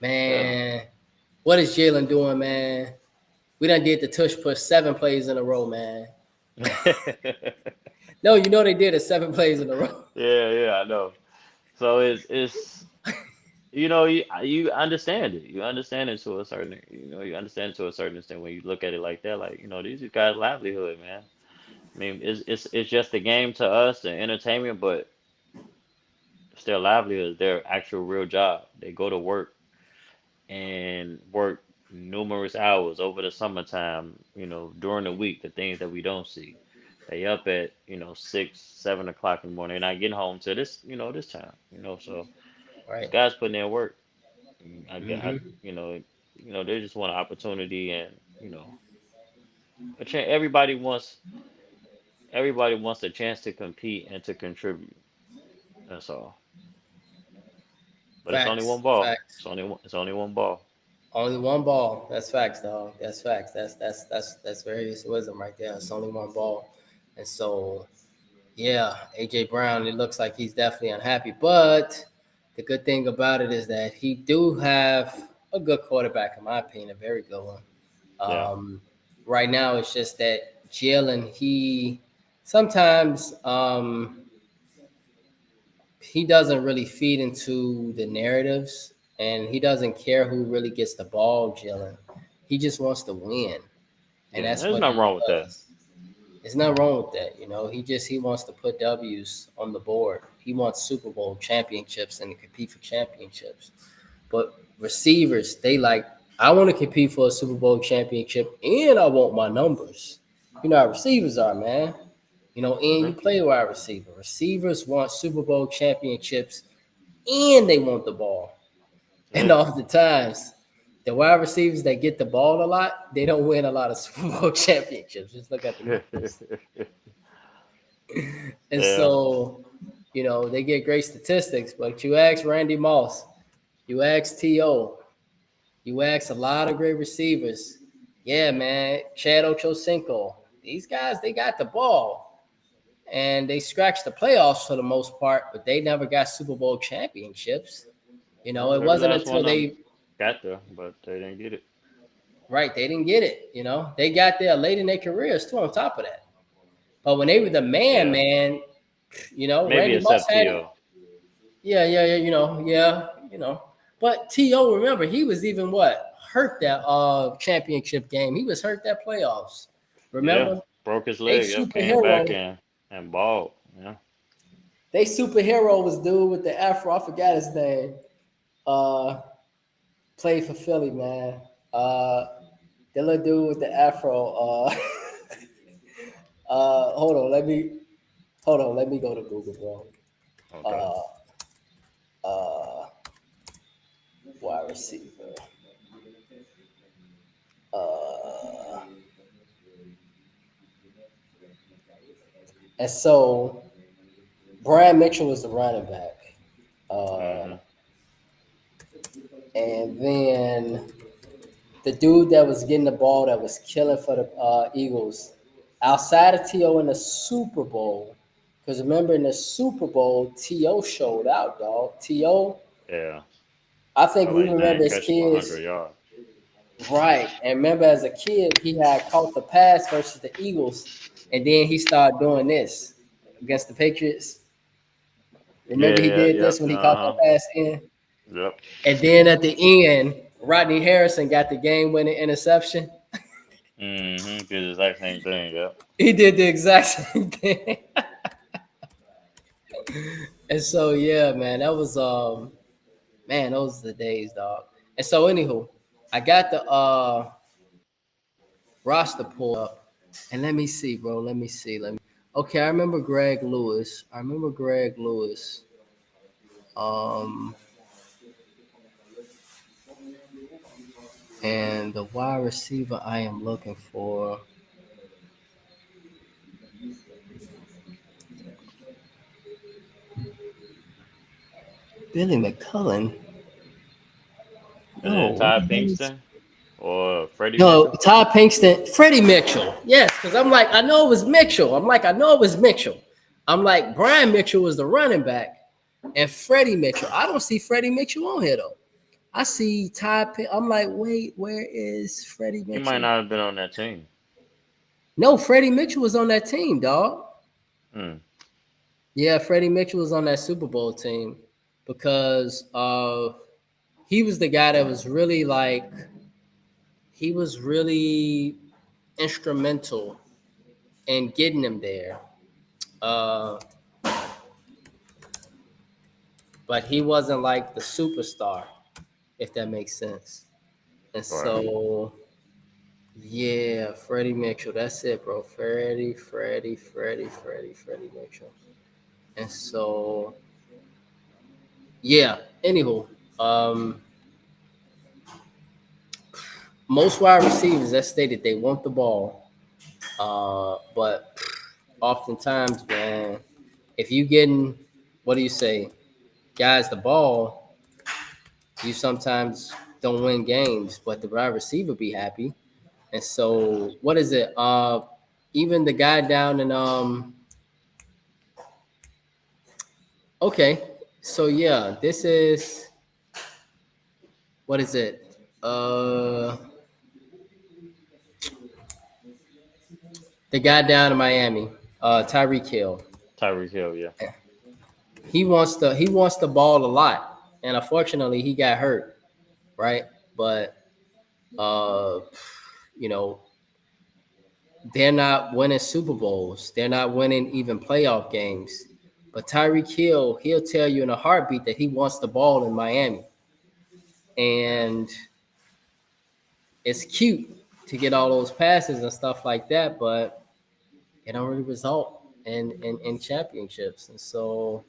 yeah. Man, what is Jalen doing, man? We done did the tush push 7 plays in a row, man. No, you know they did it 7 plays in a row. Yeah, I know. So it's you understand it. You understand it to a certain you understand it to a certain extent when you look at it like that. Like these guys' livelihood, man. I mean, it's just a game to us, the entertainment, but it's their livelihood, it's their actual real job. They go to work and work numerous hours over the summertime, during the week, the things that we don't see. They up at, 6, 7 o'clock in the morning. They're not getting home till this time, so these Right. guys putting in work. I got, Hmm. they just want an opportunity and, everybody wants a chance to compete and to contribute. That's all. But it's only Facts. one ball. Facts. It's only one ball. Only one ball. That's facts, dog. That's facts. That's various wisdom right there. It's only one ball. And so, yeah, AJ Brown, it looks like he's definitely unhappy. But the good thing about it is that he do have a good quarterback, in my opinion, a very good one. Yeah. Um, right now, it's just that Jalen, he sometimes he doesn't really feed into the narratives, and he doesn't care who really gets the ball. Jalen, he just wants to win, and Yeah. that's There's what nothing he wrong with that. does. There's nothing wrong with that. He wants to put W's on the board. He wants Super Bowl championships and to compete for championships. But receivers, they like, I want to compete for a Super Bowl championship and I want my numbers. You know how receivers are, man. And you Mhm. play wide receiver. Receivers want Super Bowl championships and they want the ball. And Yeah. oftentimes, the wide receivers that get the ball a lot, they don't win a lot of Super Bowl championships. Just look at the numbers. And Yeah. so, they get great statistics, but you ask Randy Moss, you ask T.O., you ask a lot of great receivers. Yeah, man, Chad Ochocinco. These guys, they got the ball and they scratched the playoffs for the most part, but they never got Super Bowl championships. Well, It every wasn't last until one of them they, got there, but they didn't get it. right, they didn't get it. They got there late in their careers too, on top of that. But when they were the Yeah. man, Maybe Randy Moss except had it. T.O. Yeah, yeah, yeah, yeah. But T.O., remember, he was even hurt that championship game. He was hurt that playoffs. Yeah, Remember? broke his They leg. Yep, came back superhero. and balled. Yeah. They superhero was dude with the afro. I forgot his name. Uh, played for Philly, man. The little dude with the afro. Hold on. Let me go to Google, bro. Okay. Uh, uh, wide receiver. Uh, and so Brian Mitchell was the running back. Uh, Mhm. and then the dude that was getting the ball that was killing for the Eagles, outside of T.O. in the Super Bowl, because remember in the Super Bowl, T.O. showed out, dog. T.O., Yeah. I think Got we like remember 9 as catches for kids, 100 yards. right? And remember as a kid, he had caught the pass versus the Eagles, and then he started doing this against the Patriots. Remember Yeah, he yeah, did this yep. when he caught that Uh-huh. pass in? Yep. And then at the end, Rodney Harrison got the game-winning interception. Mhm. Did the exact same thing. Yep. He did the exact same thing. And so yeah, man, that was man, those are the days, dog. And so anywho, I got the roster pulled up. And let me see, bro. Let me see. Okay, I remember Greg Lewis. Um and the wide receiver I am looking for. Billy McCullen. Is it No, what Ty the hell is Pinkston or Freddie no, Mitchell? Todd Pinkston, Freddie Mitchell. Yes, because I'm like, I know it was Mitchell. I know it was Mitchell. I'm like, Brian Mitchell was the running back and Freddie Mitchell. I don't see Freddie Mitchell on here though. I see I'm like, wait, where is Freddie He might Mitchell? not have been on that team. No, Freddie Mitchell was on that team, dog. Mm. Yeah, Freddie Mitchell was on that Super Bowl team because he was the guy that was really like, he was really instrumental in getting him there. Uh, but he wasn't like the superstar, if that makes sense. And Right. so, yeah, Freddie Mitchell. That's it, bro. Freddie Mitchell. And so, yeah. Anywho, um, most wide receivers that stated they want the ball, but oftentimes, man, if you getting what do you say, guys, the ball, you sometimes don't win games, but the wide receiver be happy. And so, what is it? Even the guy down in okay, so yeah, this is what is it? The guy down in Miami, Tyreek Hill. Tyreek Hill, yeah. He wants the ball a lot, and unfortunately, he got hurt, right? But uh, you know, they're not winning Super Bowls. They're not winning even playoff games. But Tyreek Hill, he'll tell you in a heartbeat that he wants the ball in Miami. And it's cute to get all those passes and stuff like that, but it don't really result in championships. And so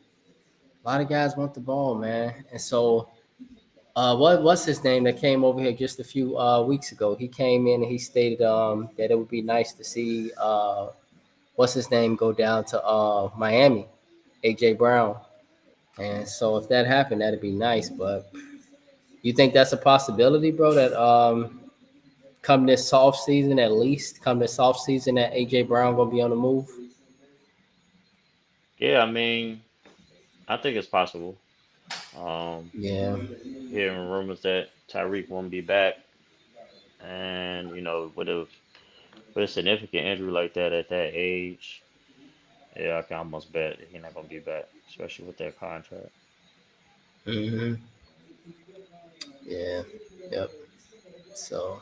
a lot of guys want the ball, man. And so what's his name that came over here just a few weeks ago? He came in and he stated that it would be nice to see what's his name go down to Miami, AJ Brown. And so if that happened, that'd be nice. But you think that's a possibility, bro? That come this soft season, at least come this soft season, that AJ Brown gonna be on the move? Yeah, I mean, I think it's possible. Um, Yeah. Hearing rumors that Tyreek won't be back, and with a significant injury like that at that age, yeah, I can almost bet that he's not gonna be back, especially with that contract. hmm Yeah. Yep. So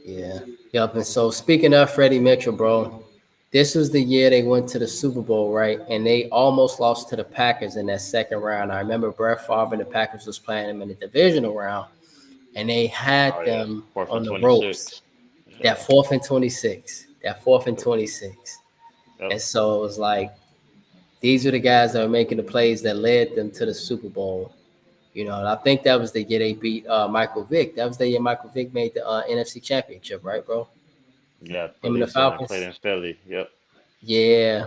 yeah. Yep. And so speaking of Freddie Mitchell, bro, this was the year they went to the Super Bowl, right? And they almost lost to the Packers in that second round. I remember Brett Favre and the Packers was playing them in the divisional round, and they Oh had yeah, them fourth on and the ropes. 26. That Yeah. fourth and 26. That fourth and Yep. 26. Yep. And so it was like these were the guys that were making the plays that led them to the Super Bowl. You know, and I think that was the year they beat Michael Vick. That was the year Michael Vick made the NFC Championship, right, bro? Yeah, I Him and the believe so. And played Falcons. in Philly. Yep. Yeah,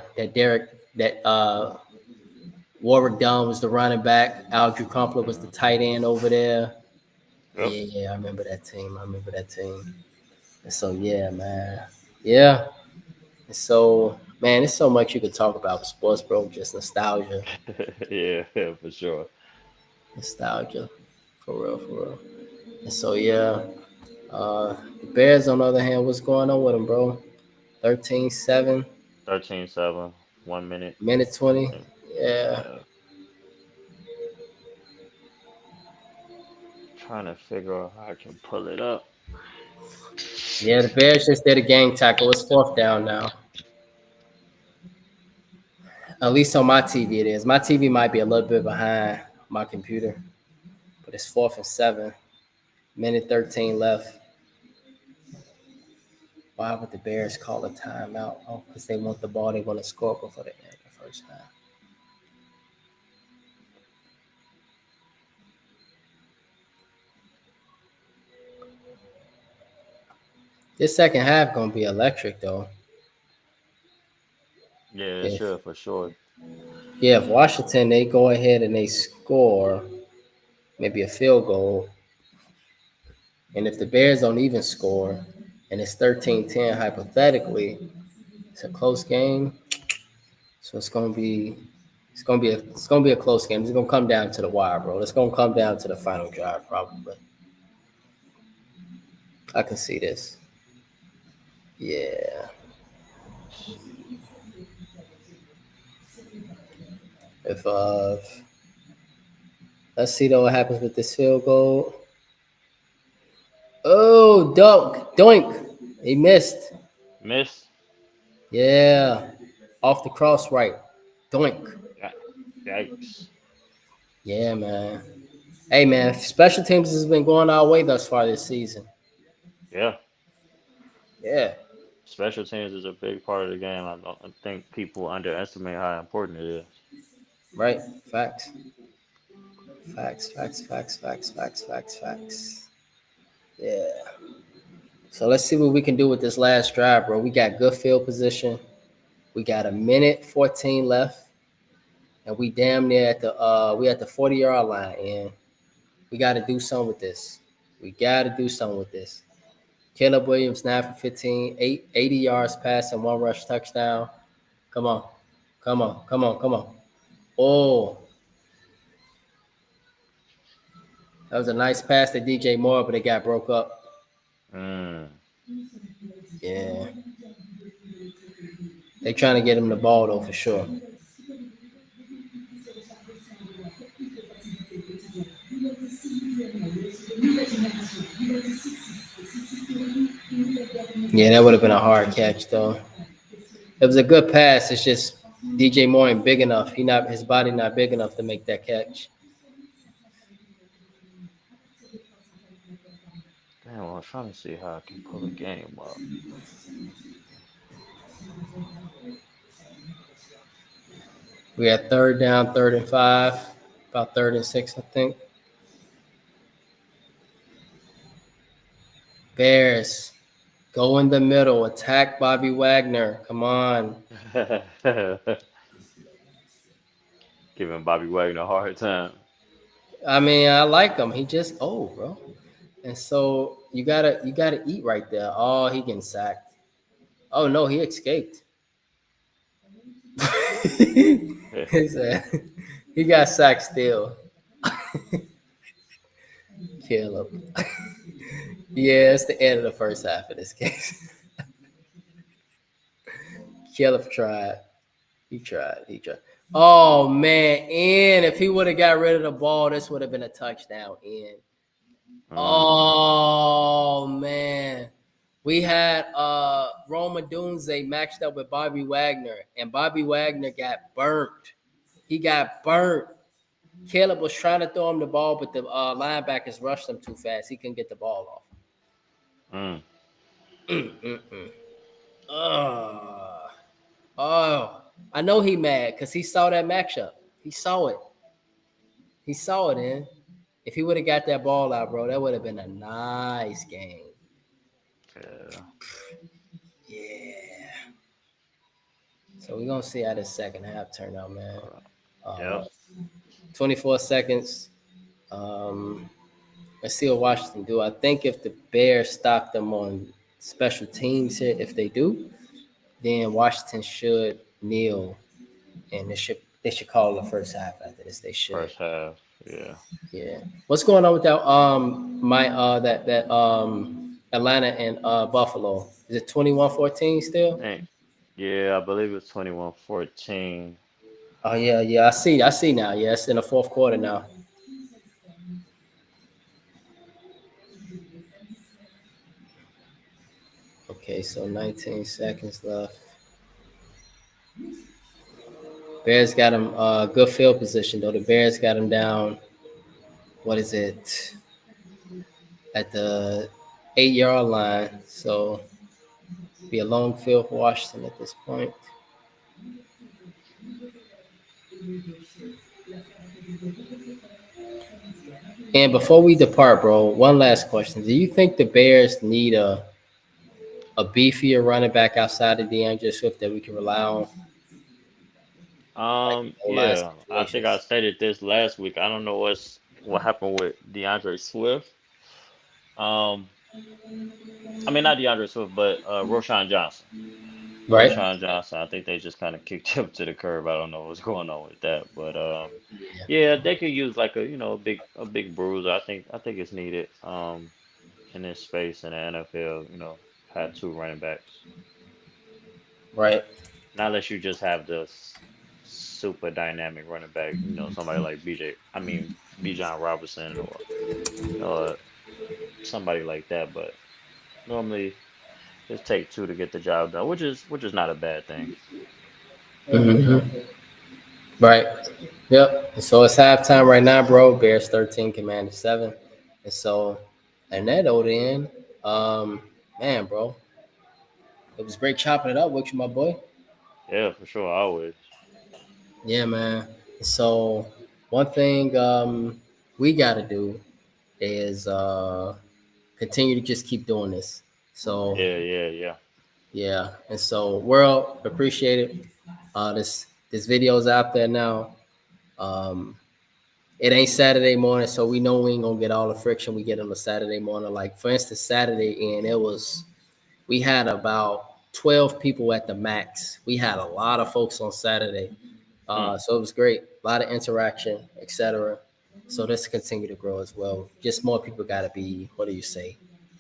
that Warwick Dunn was the running back. Aldrich Crumpler was the Hmm. tight end over there. Yep. Yeah, I remember that team. And so yeah, man. Yeah. And so, man, there's so much you could talk about with sports, bro. Just nostalgia. Yeah, yeah, for sure. Nostalgia. For real, for real. And so yeah. The Bears, on the other hand, what's going on with them, bro? 13-7, 13-7, 1 minute. minute 20. And, Yeah. trying to figure out how I can pull it up. Yeah, the Bears just did a gang tackle. It's fourth down now. At least on my TV it is. My TV might be a little bit behind my computer, but it's 4th and 7. Minute 13 left. Why would the Bears call a timeout? Oh, because they want the ball. They want to score before the end of the first half. This second half gonna be electric though. Yeah, it If should for sure. Yeah, if Washington they go ahead and they score maybe a field goal, and if the Bears don't even score, and it's 13-10 hypothetically, it's a close game. So it's gonna be a close game. It's gonna come down to the wire, bro. It's gonna come down to the final drive, probably. I can see this. Yeah. If let's see though what happens with this field goal. Oh, dunk, doink. He missed. Miss. Yeah. Off the cross right. Doink. Yeah, yikes. Yeah, man. Hey man, special teams has been going our way thus far this season. Yeah. Yeah. Special teams is a big part of the game. I think people underestimate how important it is. Right. Facts. Facts. Facts. Facts. Facts. Facts. Facts. Facts. Yeah. So let's see what we can do with this last drive, bro. We got good field position. We got a minute 14 left, and we damn near at the 40-yard line, and we got to do something with this. We got to do something with this. Caleb Williams 9 for 15, 80 yards passing, one rush touchdown. Come on, come on, come on, come on. Oh, that was a nice pass to DJ Moore, but it got broke up. Mm. Yeah, they trying to get him the ball though for sure. Yeah, that would have been a hard catch though. It was a good pass. It's just DJ Moore ain't big enough. His body not big enough to make that catch. Damn, I was trying to see how I can pull a game up. We had third down, 3rd and 5, about 3rd and 6, I think. Bears, go in the middle, attack Bobby Wagner. Come on. Giving Bobby Wagner a hard time. I mean, I like him. He just old, bro. And so you gotta eat right there. Oh, he getting sacked. Oh no, he escaped. He said he got sacked still. Kill him. Yeah, it's the end of the first half of this case. Caleb tried. He tried. He tried. Oh man, and if he would have got rid of the ball, this would have been a touchdown. In Oh man. We had Roma Dunze matched up with Bobby Wagner, and Bobby Wagner got burnt. He got burnt. Caleb was trying to throw him the ball, but the linebackers rushed him too fast. He couldn't get the ball off. Mm-mm-mm. Oh, I know he mad because he saw that matchup. He saw it. He saw it, in. If he would have got that ball out, bro, that would have been a nice game. Yeah. Yeah. So we're gonna see how this second half turned out, man. Yep. 24 seconds. Let's see what Washington do. I think if the Bears stop them on special teams here, if they do, then Washington should kneel, and they should call the first half after this. They should. First half. Yeah. Yeah. What's going on with that? That Atlanta and Buffalo. Is it 21-14 still? Yeah, I believe it's 21-14. Oh yeah. I see now. Yeah, it's in the fourth quarter now. Okay, so 19 seconds left. Bears got him good field position though. The Bears got him down. What is it? At the 8-yard line. So be a long field for Washington at this point. And before we depart, bro, one last question. Do you think the Bears need a beefier running back outside of DeAndre Swift that we can rely on? Yeah, I think I stated this last week. I don't know what happened with DeAndre Swift. Um, I mean not DeAndre Swift, but Roshan Johnson. Right. Roshan Johnson. I think they just kind of kicked him to the curb. I don't know what's going on with that, but yeah, they could use like a big bruiser. I think it's needed in this space in the NFL. Had two running backs. Right. Not unless you just have this super dynamic running back, somebody like Bijan Robinson or somebody like that. But normally just take two to get the job done, which is not a bad thing. Mm-hmm. Right. Yep. And so it's halftime right now, bro. Bears 13, Commanders 7. And so, and that old end, man, bro, it was great chopping it up with you, my boy. Yeah, for sure, always. Yeah, man. So one thing we got to do is continue to just keep doing this. So Yeah. yeah, and so world appreciate it. This video's out there now. Um, it ain't Saturday morning, so we know we ain't gonna get all the friction we get on a Saturday morning. Like for instance, Saturday, and we had about 12 people at the max. We had a lot of folks on Saturday. Hmm. So it was great, a lot of interaction, etc. So this continue to grow as well. Just more people got to be, what do you say?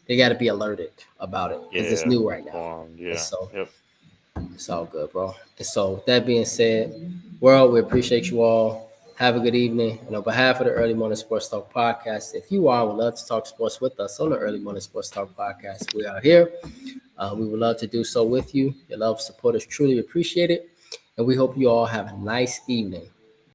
They got to be alerted about it because it's Yeah. new right now. Informed. And Yeah. so Yep. it's all good, bro. And so that being said, world, we appreciate you all. Have a good evening. And on behalf of the Early Morning Sports Talk podcast, if you are would love to talk sports with us on the Early Morning Sports Talk podcast, we are here. We would love to do so with you. Your love, support is truly appreciated. And we hope you all have a nice evening.